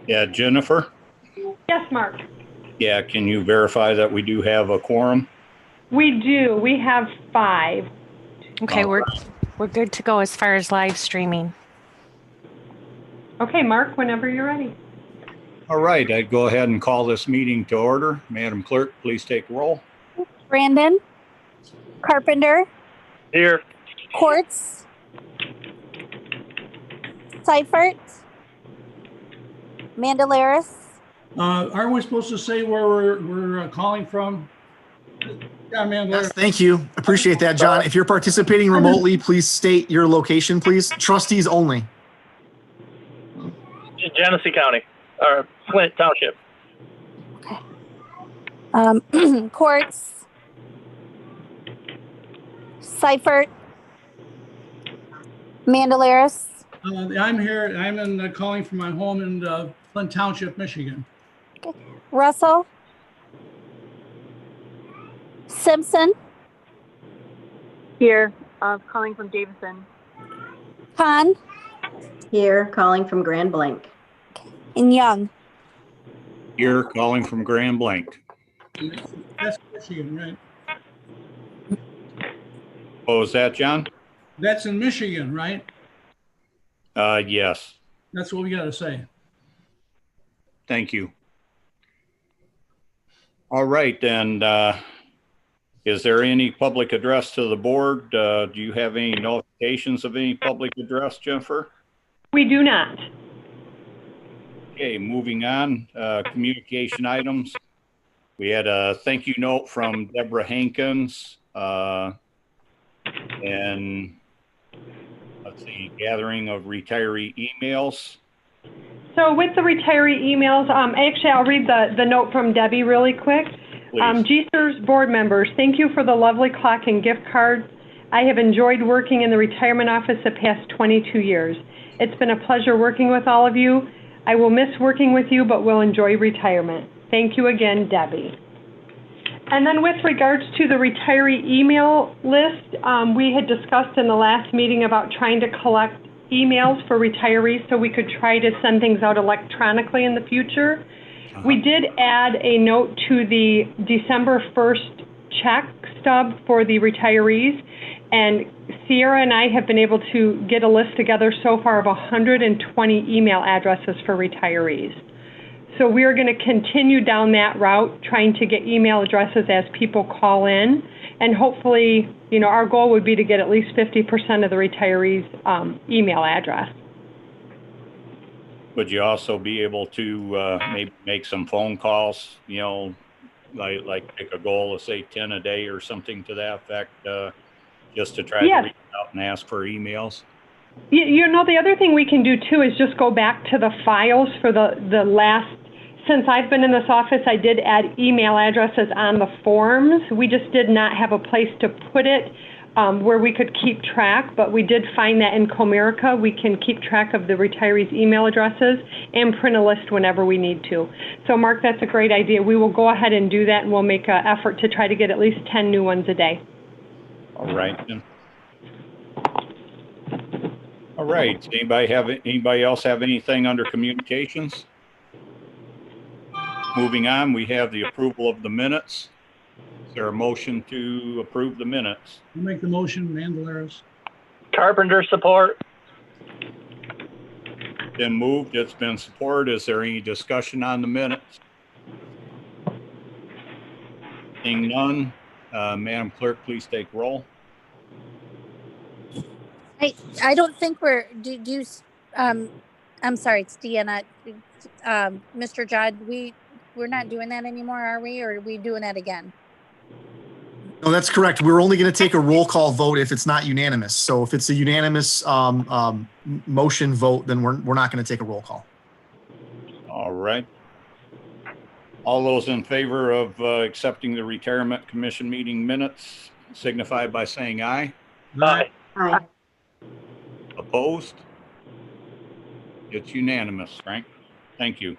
Yeah, Jennifer? Yes, Mark. Yeah, can you verify that we do have a quorum? We do. We have 5. Okay, All we're good to go as far as live streaming. Okay, Mark, whenever you're ready. All right, I'd go ahead and call this meeting to order. Madam Clerk, please take roll. Brandon, Carpenter, Here. Quartz, Seifert, Mandelaris. Aren't we supposed to say where we're calling from? Yeah, man. Yes, thank you. Appreciate that, John. If you're participating remotely, please state your location, please. Trustees only. Genesee County, or Flint Township. Quartz, Seifert, Mandelaris. I'm here. I'm calling from my home in Flint Township, Michigan. Okay. Russell, Simpson, Here, calling from Davison. Hahn, Here, calling from Grand Blanc. and Young. Here, calling from Grand Blanc. That's Michigan, right? What was that, John? That's in Michigan, right? Yes. That's what we got to say. Thank you. All right, and is there any public address to the board? Do you have any notifications of any public address, Jennifer? We do not. Okay, moving on, communication items. We had a thank you note from Deborah Hankins, and let's see, gathering of retiree emails. So with the retiree emails, actually I'll read the note from Debbie really quick. GCERS board members, thank you for the lovely clock and gift cards. I have enjoyed working in the retirement office the past 22 years. It's been a pleasure working with all of you. I will miss working with you, but will enjoy retirement. Thank you again, Debbie. And then with regards to the retiree email list, we had discussed in the last meeting about trying to collect emails for retirees so we could try to send things out electronically in the future. We did add a note to the December 1st check stub for the retirees, and Sierra and I have been able to get a list together so far of 120 email addresses for retirees. So we are going to continue down that route, trying to get email addresses as people call in. And hopefully, you know, our goal would be to get at least 50% of the retirees' email address. Would you also be able to maybe make some phone calls, you know, like pick a goal of say 10 a day or something to that effect, just to try to reach out and ask for emails? You know, the other thing we can do too is just go back to the files for the last, since I've been in this office, I did add email addresses on the forms. We just did not have a place to put it where we could keep track, but we did find that in Comerica, we can keep track of the retirees' email addresses and print a list whenever we need to. So Mark, that's a great idea. We will go ahead and do that, and we'll make an effort to try to get at least 10 new ones a day. All right. All right. Anybody else have anything under communications? Moving on, we have the approval of the minutes. Is there a motion to approve the minutes? I'll make the motion, Mandelaris. Carpenter, support. Been moved, it's been supported. Is there any discussion on the minutes? Seeing none, Madam Clerk, please take roll. I don't think we're, I'm sorry, it's Deanna. Mr. Judd, we're not doing that anymore, are we? Or are we doing that again? No, that's correct. We're only going to take a roll call vote if it's not unanimous. So if it's a unanimous motion vote, then we're not going to take a roll call. All right. All those in favor of accepting the Retirement Commission meeting minutes signify by saying aye. Aye. Aye. Opposed? It's unanimous, Frank. Thank you.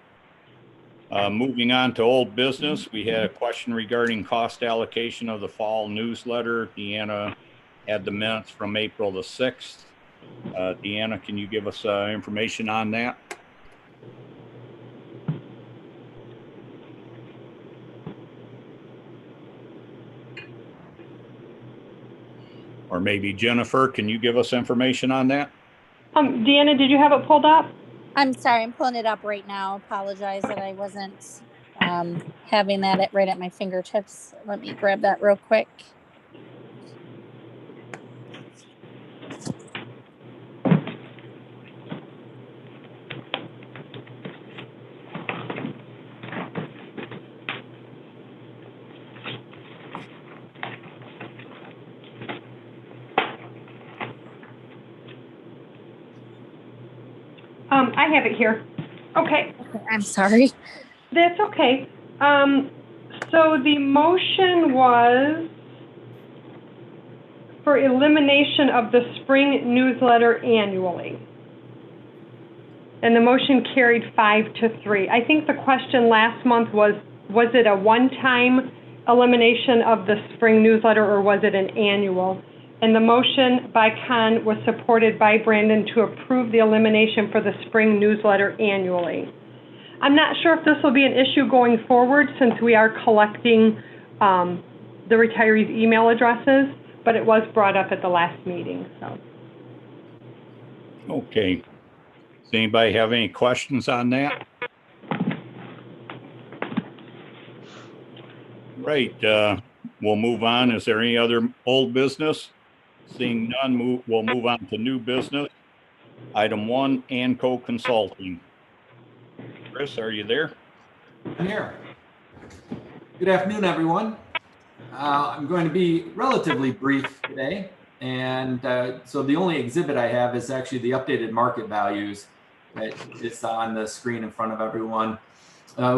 Moving on to old business, we had a question regarding cost allocation of the fall newsletter. Deanna had the minutes from April the 6th. Deanna, can you give us information on that? Or maybe Jennifer, can you give us information on that? Deanna, did you have it pulled up? I'm sorry, I'm pulling it up right now. Apologize that I wasn't having that right at my fingertips. Let me grab that real quick. I have it here. Okay. I'm sorry. That's okay. So the motion was for elimination of the spring newsletter annually. And the motion carried 5-3. I think the question last month was it a one-time elimination of the spring newsletter or was it an annual? And the motion by Con was supported by Brandon to approve the elimination for the spring newsletter annually. I'm not sure if this will be an issue going forward since we are collecting the retirees' email addresses, but it was brought up at the last meeting, so. Okay. Does anybody have any questions on that? Right, we'll move on. Is there any other old business? Seeing none, we'll move on to new business. Item 1, Anco Consulting. Chris, are you there? I'm here. Good afternoon, everyone. I'm going to be relatively brief today. And so the only exhibit I have is actually the updated market values that is on the screen in front of everyone.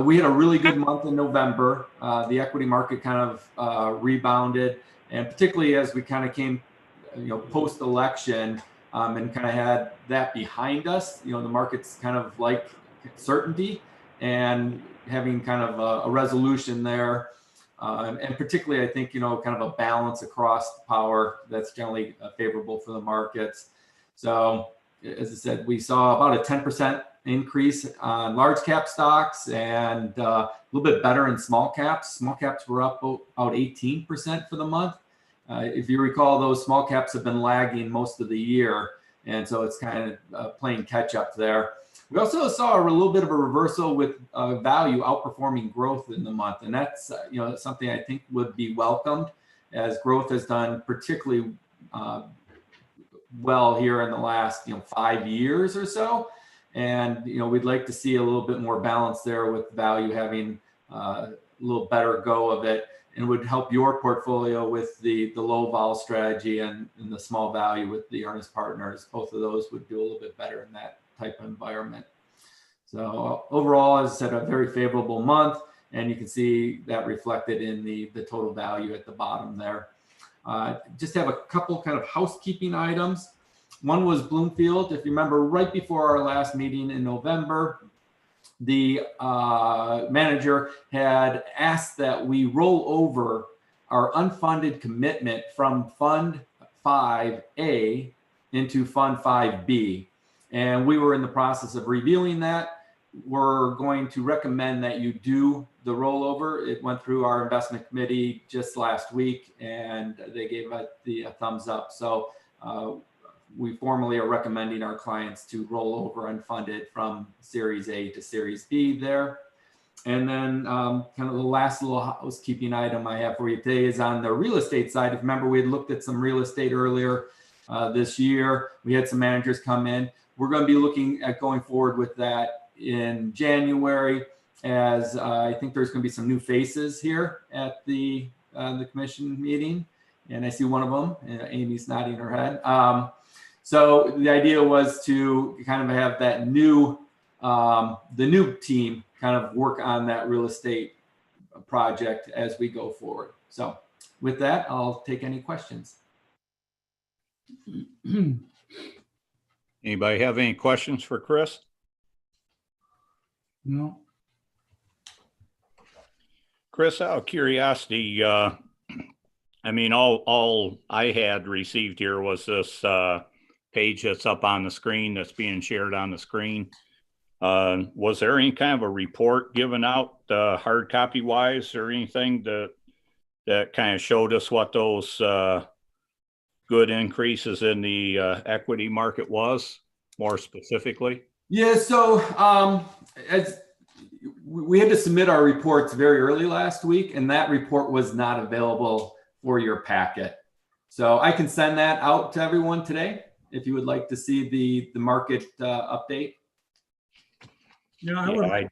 We had a really good month in November. The equity market kind of rebounded, and particularly as we kind of came, post-election and kind of had that behind us, the market's kind of like certainty and having kind of a resolution there. And particularly, I think, kind of a balance across the power that's generally favorable for the markets. So as I said, we saw about a 10% increase on large cap stocks and a little bit better in small caps. Small caps were up about 18% for the month. If you recall, those small caps have been lagging most of the year. And so it's kind of playing catch up there. We also saw a little bit of a reversal with value outperforming growth in the month. And that's something I think would be welcomed as growth has done particularly well here in the last 5 years or so. And we'd like to see a little bit more balance there with value having a little better go of it, and would help your portfolio with the low vol strategy and the small value with the earnest partners. Both of those would do a little bit better in that type of environment. So overall, as I said, a very favorable month, and you can see that reflected in the total value at the bottom there. Just have a couple kind of housekeeping items. One was Bloomfield. If you remember, right before our last meeting in November, the manager had asked that we roll over our unfunded commitment from Fund 5A into Fund 5B. And we were in the process of reviewing that. We're going to recommend that you do the rollover. It went through our investment committee just last week, and they gave it the thumbs up. So we formally are recommending our clients to roll over unfunded from Series A to Series B there. And then kind of the last little housekeeping item I have for you today is on the real estate side. If you remember, we had looked at some real estate earlier this year. We had some managers come in. We're going to be looking at going forward with that in January, as I think there's going to be some new faces here at the commission meeting. And I see one of them, and Amy's nodding her head. So the idea was to kind of have that the new team kind of work on that real estate project as we go forward. So with that, I'll take any questions. Anybody have any questions for Chris? No. Chris, out of curiosity, I mean, all I had received here was this page that's up on the screen, that's being shared on the screen. Was there any kind of a report given out hard copy wise or anything that kind of showed us what those good increases in the equity market was, more specifically? Yeah, so as we had to submit our reports very early last week, and that report was not available for your packet. So I can send that out to everyone today if you would like to see the market update. Yeah,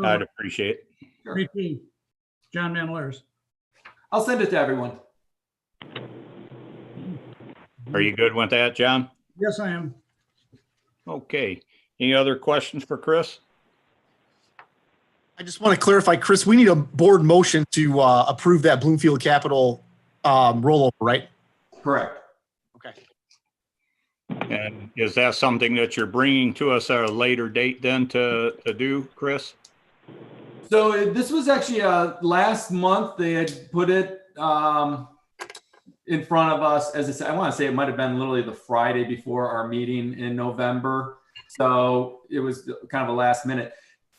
I'd appreciate it. Sure. Me too. John Manalaris. I'll send it to everyone. Are you good with that, John? Yes, I am. Okay. Any other questions for Chris? I just want to clarify, Chris, we need a board motion to approve that Bloomfield Capital rollover, right? Correct. Okay. And is that something that you're bringing to us at a later date then to do, Chris? So this was actually last month. They had put it in front of us. As I said, I want to say it might have been literally the Friday before our meeting in November. So it was kind of a last minute.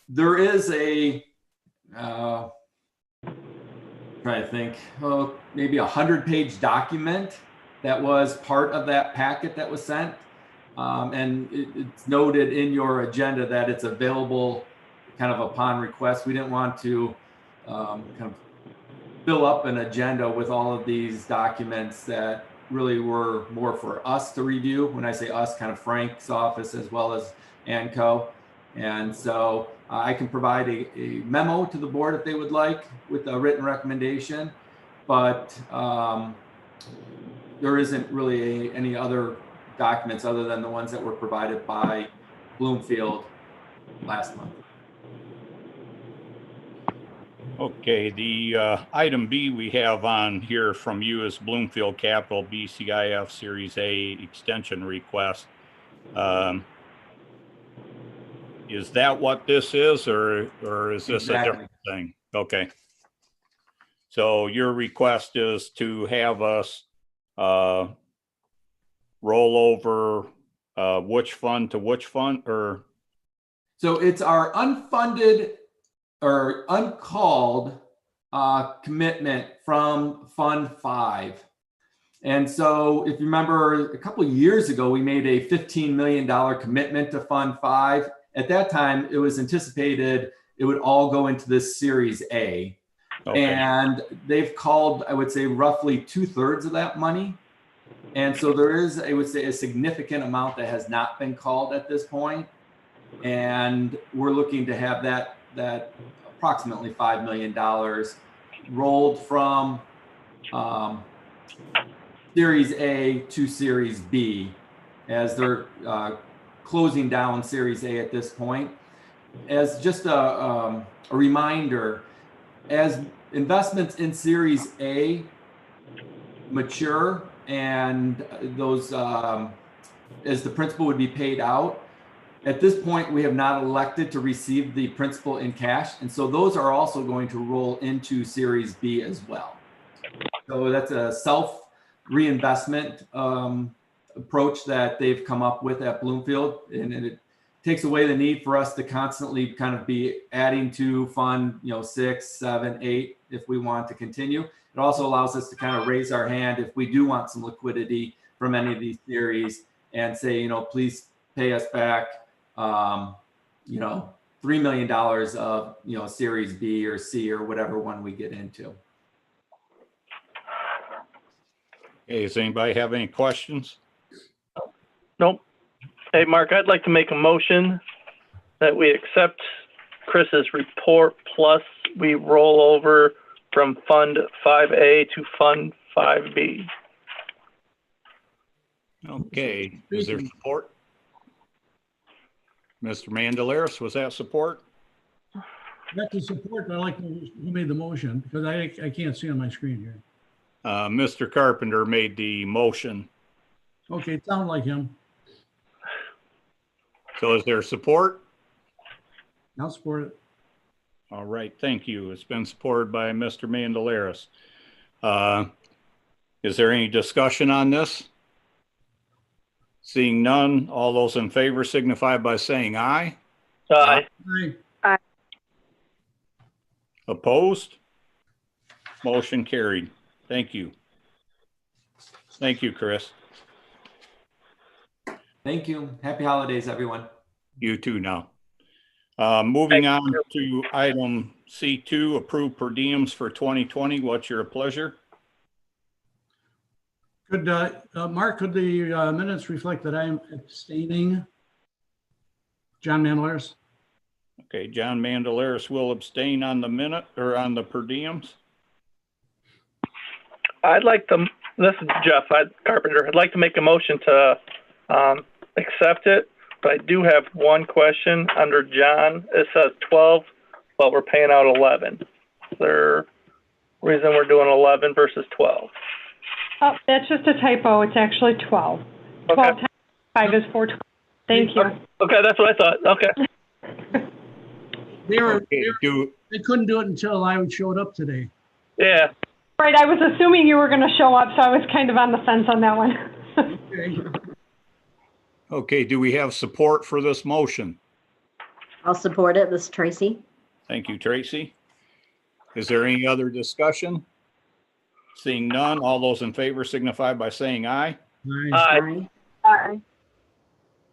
There is a, trying to think, maybe 100-page document that was part of that packet that was sent. And it's noted in your agenda that it's available kind of upon request. We didn't want to kind of fill up an agenda with all of these documents that really were more for us to review. When I say us, kind of Frank's office as well as ANCO. And so I can provide a memo to the board if they would like with a written recommendation, but there isn't really any other documents other than the ones that were provided by Bloomfield last month. Okay, the item B we have on here from you is Bloomfield Capital BCIF Series A extension request. Is that what this is, or is this a different thing? Okay. So your request is to have us roll over which fund to which fund, or? So it's our unfunded or uncalled commitment from Fund 5. And so if you remember a couple of years ago, we made a $15 million commitment to Fund 5. At that time, it was anticipated it would all go into this Series A. Okay. And they've called, I would say, roughly 2/3 of that money. And so there is, I would say, a significant amount that has not been called at this point. And we're looking to have that approximately $5 million rolled from Series A to Series B as they're closing down Series A at this point. As just a reminder, as investments in Series A mature and those as the principal would be paid out, at this point, we have not elected to receive the principal in cash. And so those are also going to roll into Series B as well. So that's a self-reinvestment approach that they've come up with at Bloomfield. And it takes away the need for us to constantly kind of be adding to fund, 6, 7, 8, if we want to continue. It also allows us to kind of raise our hand if we do want some liquidity from any of these series and say, please pay us back $3 million of, Series B or C or whatever one we get into. Hey, does anybody have any questions? Nope. Hey, Mark, I'd like to make a motion that we accept Chris's report plus we roll over from Fund 5A to Fund 5B. Okay, is there support? Mr. Mandelaris, was that support? That's the support. I like who made the motion because I can't see on my screen here. Mr. Carpenter made the motion. Okay, it sounded like him. So is there support? I'll support it. All right, thank you. It's been supported by Mr. Mandelaris. Is there any discussion on this? Seeing none, all those in favor signify by saying aye. Aye. Aye. Opposed? Motion carried. Thank you. Thank you, Chris. Thank you. Happy holidays, everyone. You too now. Moving on to item C2, approve per diems for 2020. What's your pleasure? Could, Mark, could the minutes reflect that I'm abstaining? John Mandelaris. Okay, John Mandelaris will abstain on the minute or on the per diems. This is Jeff Carpenter. I'd like to make a motion to accept it, but I do have one question under John. It says 12, but we're paying out 11. Is there a reason we're doing 11 versus 12? Oh, that's just a typo. It's actually 12. 12 Okay. times 5 is 412. Thank you. Okay, that's what I thought. Okay. They couldn't do it until I showed up today. Yeah. Right, I was assuming you were going to show up, so I was kind of on the fence on that one. Okay. Okay, do we have support for this motion? I'll support it. This is Tracy. Thank you, Tracy. Is there any other discussion? Seeing none, all those in favor signify by saying aye. Aye. Aye.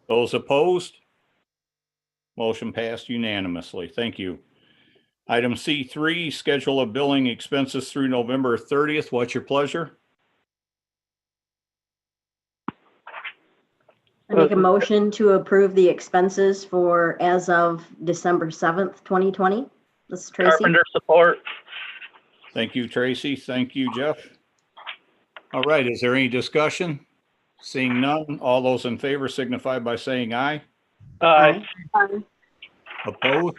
Those opposed? Motion passed unanimously. Thank you. Item C3, schedule of billing expenses through November 30th. What's your pleasure? I make a motion to approve the expenses for as of December 7th, 2020. This is Tracy. Carpenter support. Thank you, Tracy. Thank you, Jeff. All right, is there any discussion? Seeing none, all those in favor signify by saying aye. Aye. Opposed?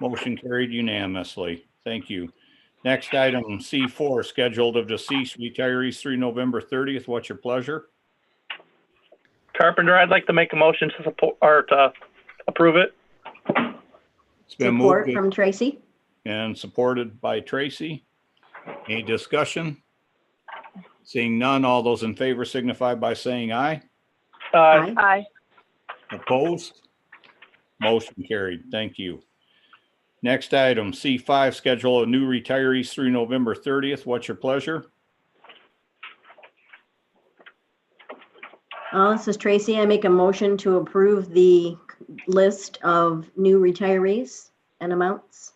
Motion carried unanimously. Thank you. Next item, C4, scheduled of deceased retirees through November 30th. What's your pleasure? Carpenter, I'd like to make a motion to support or to approve it. It's been Support moved from Tracy. and supported by Tracy. Any discussion? Seeing none, all those in favor signify by saying aye. Aye. Aye. Opposed? Motion carried. Thank you. Next item, C5, schedule of new retirees through November 30th. What's your pleasure? This is Tracy. I make a motion to approve the list of new retirees and amounts.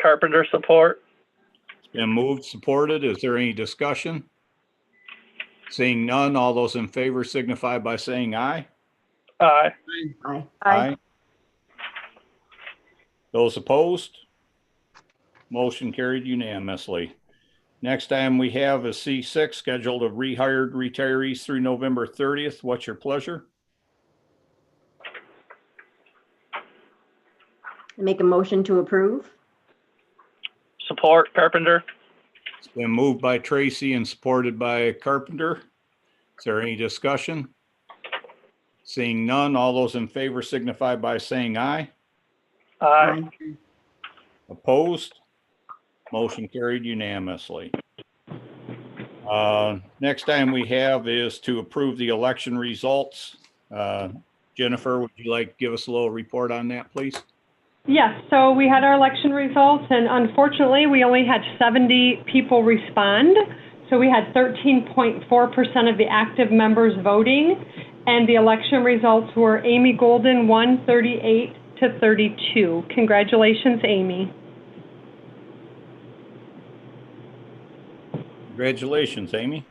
Carpenter support. It's been moved, supported. Is there any discussion? Seeing none, all those in favor signify by saying aye. Aye. Aye. Aye. Those opposed? Motion carried unanimously. Next item we have is C6, scheduled of rehired retirees through November 30th. What's your pleasure? I make a motion to approve. Support. Carpenter. It's been moved by Tracy and supported by Carpenter. Is there any discussion? Seeing none, all those in favor signify by saying aye. Aye. Opposed? Motion carried unanimously. Next item we have is to approve the election results. Jennifer, would you like to give us a little report on that, please? Yes, so we had our election results, and unfortunately, we only had 70 people respond. So we had 13.4% of the active members voting, and the election results were Amy Golden won 38-32. Congratulations, Amy. Congratulations, Amy.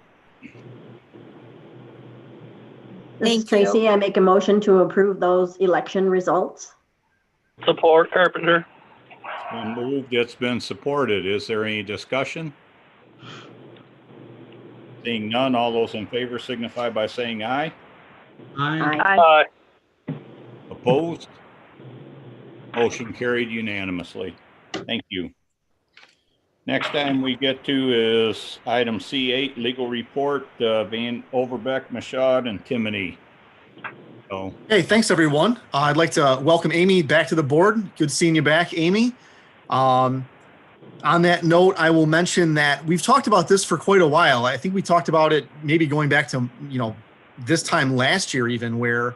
This is Tracy. I make a motion to approve those election results. Support. Carpenter. It's been moved, it's been supported. Is there any discussion? Seeing none, all those in favor signify by saying aye. Aye. Aye. Opposed? Motion carried unanimously. Thank you. Next item we get to is item C8, legal report, Van Overbeck, Machad, and Timoney. So, Hey, thanks everyone. I'd like to welcome Amy back to the board. Good seeing you back, Amy. On that note, I will mention that we've talked about this for quite a while. I think we talked about it maybe going back to, this time last year even, where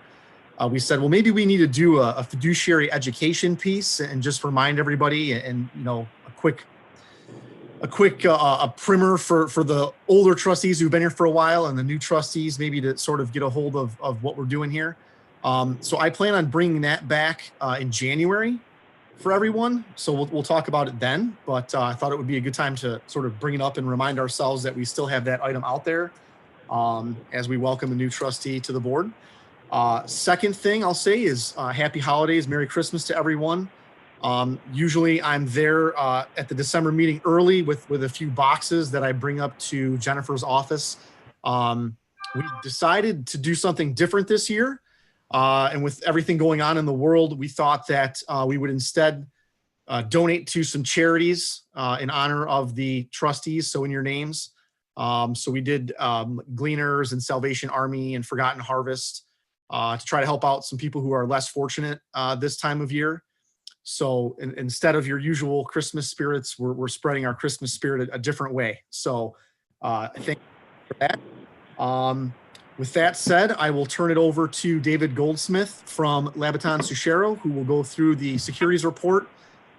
we said, well, maybe we need to do a fiduciary education piece and just remind everybody and a quick a quick a primer for the older trustees who've been here for a while and the new trustees, maybe to sort of get a hold of what we're doing here. So I plan on bringing that back in January for everyone. So we'll talk about it then, but I thought it would be a good time to sort of bring it up and remind ourselves that we still have that item out there as we welcome a new trustee to the board. Second thing I'll say is happy holidays, Merry Christmas to everyone. Usually I'm there at the December meeting early with a few boxes that I bring up to Jennifer's office. We decided to do something different this year. And with everything going on in the world, we thought that we would instead donate to some charities in honor of the trustees. So in your names. So we did Gleaners and Salvation Army and Forgotten Harvest to try to help out some people who are less fortunate this time of year. So instead of your usual Christmas spirits, we're spreading our Christmas spirit a different way. So I thank you for that. With that said, I will turn it over to David Goldsmith from Labaton Suchero, who will go through the securities report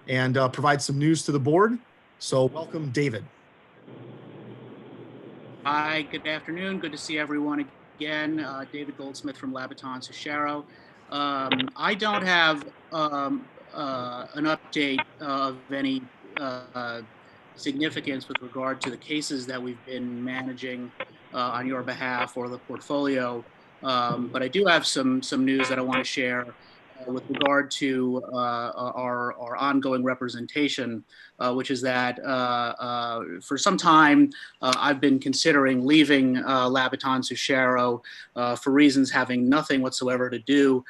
and provide some news to the board. So welcome, David. Hi, good afternoon. Good to see everyone again. David Goldsmith from Labaton Suchero. I don't have an update of any significance with regard to the cases that we've been managing on your behalf or the portfolio, but I do have some news that I want to share with regard to our ongoing representation, which is that for some time I've been considering leaving Labaton Suchero for reasons having nothing whatsoever to do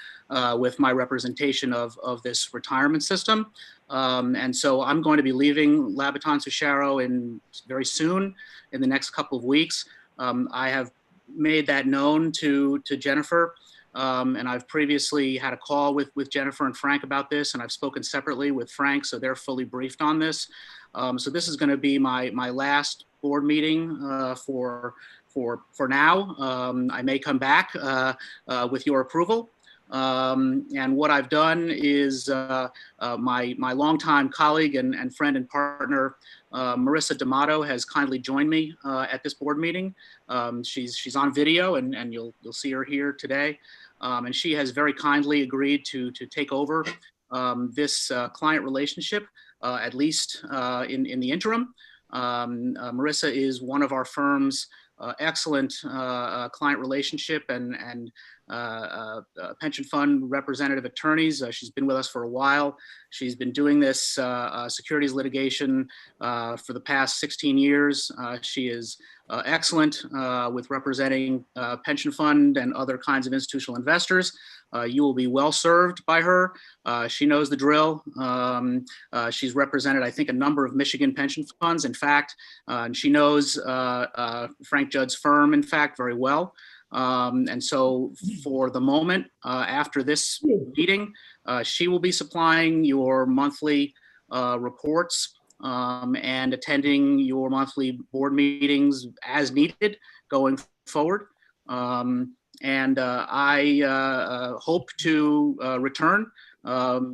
with my representation of this retirement system. And so I'm going to be leaving Labaton Suchero very soon, in the next couple of weeks. I have made that known to Jennifer. And I've previously had a call with Jennifer and Frank about this, and I've spoken separately with Frank, so they're fully briefed on this. So this is going to be my last board meeting for now. I may come back with your approval. And what I've done is my longtime colleague and friend and partner, Marissa D'Amato, has kindly joined me at this board meeting. She's on video, and you'll see her here today. And she has very kindly agreed to take over this client relationship, at least in the interim. Marissa is one of our firm's excellent client relationship and pension fund representative attorneys. She's been with us for a while. She's been doing this securities litigation for the past 16 years. She is excellent with representing pension fund and other kinds of institutional investors. You will be well served by her. She knows the drill. She's represented, I think, a number of Michigan pension funds, in fact, and she knows Frank Judd's firm, in fact, very well. And so for the moment, after this meeting, she will be supplying your monthly reports and attending your monthly board meetings as needed going forward. And I hope to return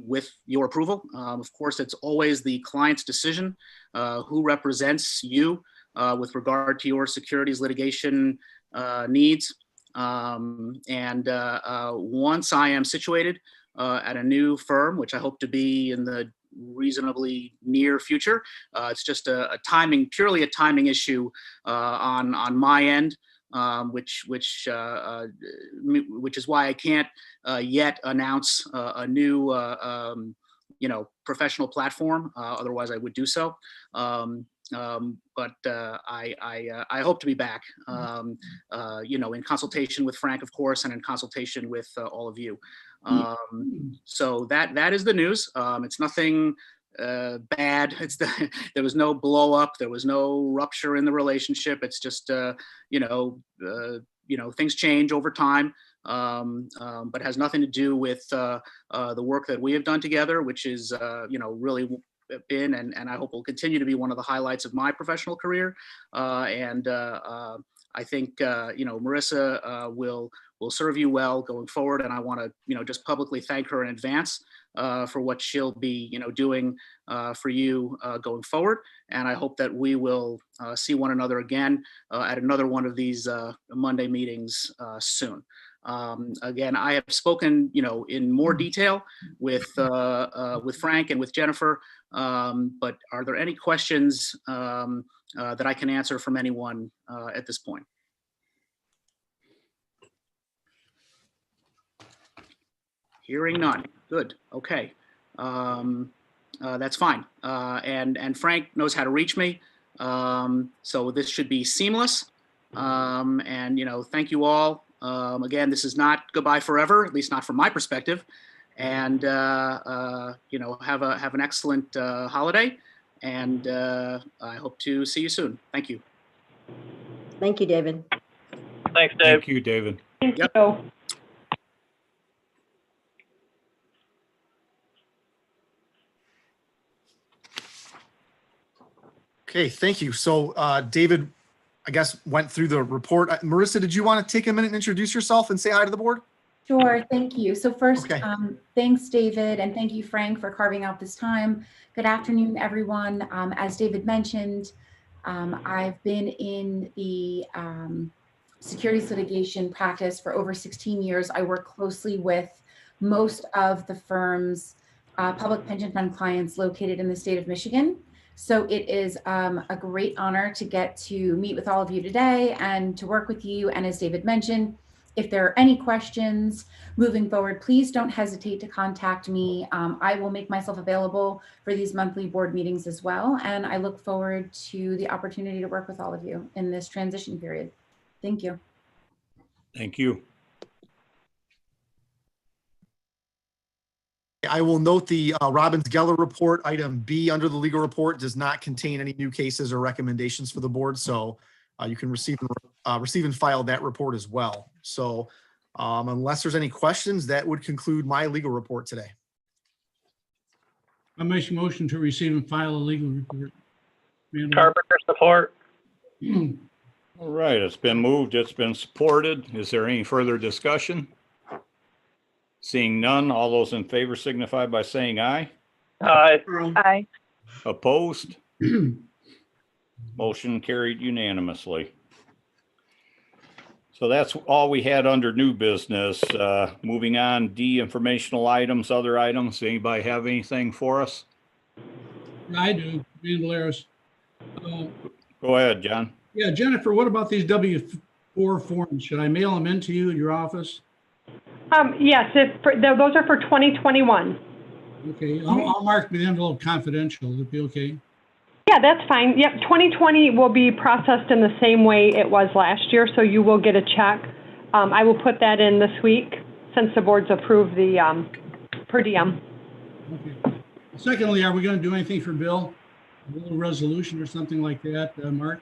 with your approval. Of course, it's always the client's decision who represents you with regard to your securities litigation needs. And once I am situated at a new firm, which I hope to be in the reasonably near future, it's just purely a timing issue on my end. Which is why I can't yet announce a new, professional platform. Otherwise, I would do so. But I hope to be back, in consultation with Frank, of course, and in consultation with all of you. So that is the news. It's nothing bad. There was no blow up. There was no rupture in the relationship. It's just, things change over time, but has nothing to do with the work that we have done together, which is, really been and I hope will continue to be one of the highlights of my professional career. And I think Marissa will serve you well going forward, and I want to just publicly thank her in advance for what she'll be doing for you going forward. And I hope that we will see one another again at another one of these Monday meetings soon. Again, I have spoken, in more detail with Frank and with Jennifer. But are there any questions that I can answer from anyone at this point? Hearing none. Good. Okay. That's fine. And Frank knows how to reach me. So this should be seamless. And thank you all. Again, this is not goodbye forever, at least not from my perspective. And have an excellent holiday. And I hope to see you soon. Thank you. Thank you, David. Thanks, Dave. Thank you, David. Thank Yep. you. Okay, thank you. So David, I guess, went through the report. Marissa, did you want to take a minute and introduce yourself and say hi to the board? Sure, thank you. So first, Okay. Thanks, David, and thank you, Frank, for carving out this time. Good afternoon, everyone. As David mentioned, I've been in the securities litigation practice for over 16 years. I work closely with most of the firm's public pension fund clients located in the state of Michigan. So it is a great honor to get to meet with all of you today and to work with you. And as David mentioned, if there are any questions moving forward, please don't hesitate to contact me. I will make myself available for these monthly board meetings as well. And I look forward to the opportunity to work with all of you in this transition period. Thank you. Thank you. I will note the Robbins-Geller report, item B under the legal report, does not contain any new cases or recommendations for the board. So you can receive and file that report as well. So unless there's any questions, that would conclude my legal report today. I make a motion to receive and file a legal report. Carpenter, support. All right, it's been moved, it's been supported. Is there any further discussion? Seeing none, all those in favor signify by saying aye. Aye. Aye. Opposed? Motion carried unanimously. So that's all we had under new business. Moving on, D, informational items, other items. Anybody have anything for us? I do, Vandaleros. Go ahead, John. Yeah, Jennifer, what about these W-4 forms? Should I mail them into you in your office? Yes, those are for 2021. Okay, I'll mark the envelope confidential. It'll be okay. Yeah, that's fine. Yep, 2020 will be processed in the same way it was last year, so you will get a check. I will put that in this week since the board's approved the per diem. Okay. Secondly, are we going to do anything for Bill? A little resolution or something like that, Mark?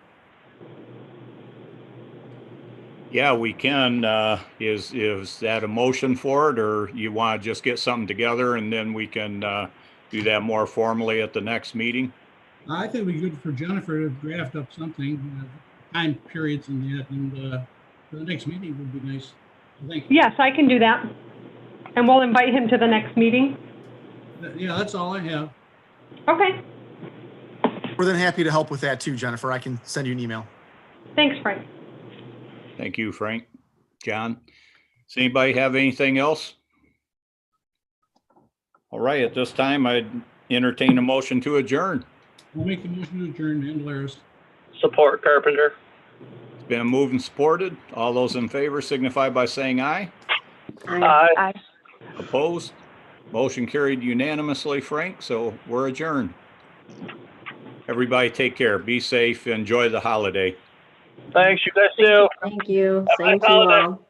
Yeah, we can. Is that a motion for it, or you want to just get something together and then we can do that more formally at the next meeting? I think it'd be good for Jennifer to draft up something, time periods and that, and for the next meeting would be nice. I think. Yes, I can do that. And we'll invite him to the next meeting. Yeah, that's all I have. Okay. More than happy to help with that too, Jennifer. I can send you an email. Thanks, Frank. Thank you, Frank. John, does anybody have anything else? All right, at this time, I'd entertain a motion to adjourn. I'll make the motion to adjourn, Vandaleros. Support, Carpenter. It's been moved and supported. All those in favor signify by saying aye. Aye. Aye. Opposed? Motion carried unanimously, Frank, so we're adjourned. Everybody take care, be safe, enjoy the holiday. Thanks, you guys too. Thank you. Have a Same nice to you holiday. all.